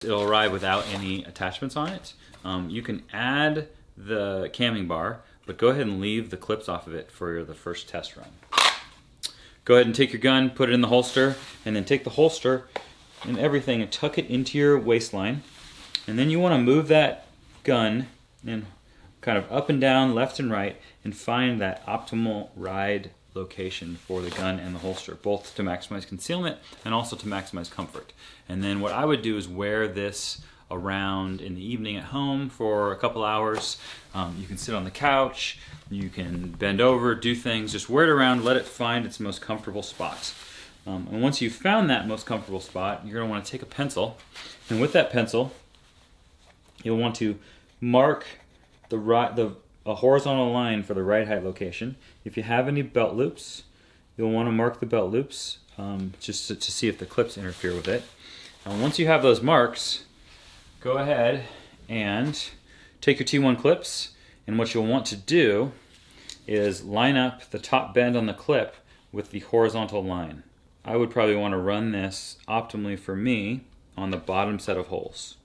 It'll arrive without any attachments on it. You can add the camming bar, but go ahead and leave the clips off of it for the first test run. Go ahead and take your gun, put it in the holster, and then take the holster and everything and tuck it into your waistline. And then you want to move that gun and kind of up and down, left and right, and find that optimal ride location for the gun and the holster, both to maximize concealment and also to maximize comfort. And then what I would do is wear this around in the evening at home for a couple hours. You can sit on the couch, you can bend over, do things, just wear it around, let it find its most comfortable spot. And once you've found that most comfortable spot, you're going to want to take a pencil, and with that pencil, you'll want to mark a horizontal line for the ride height location. If you have any belt loops, you'll want to mark the belt loops just to see if the clips interfere with it. And once you have those marks, go ahead and take your T1 clips, and what you'll want to do is line up the top bend on the clip with the horizontal line. I would probably want to run this optimally for me on the bottom set of holes.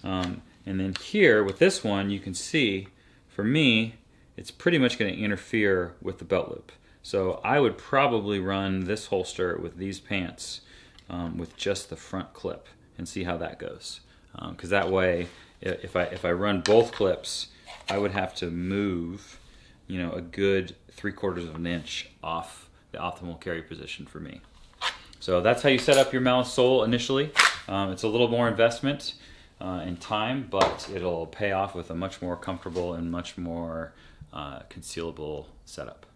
And then here with this one, you can see for me it's pretty much going to interfere with the belt loop. So I would probably run this holster with these pants with just the front clip and see how that goes. Because that way, if I run both clips, I would have to move, a good 3/4 of an inch off the optimal carry position for me. So that's how you set up your Malus Sol initially. It's a little more investment in time, but it'll pay off with a much more comfortable and much more concealable setup.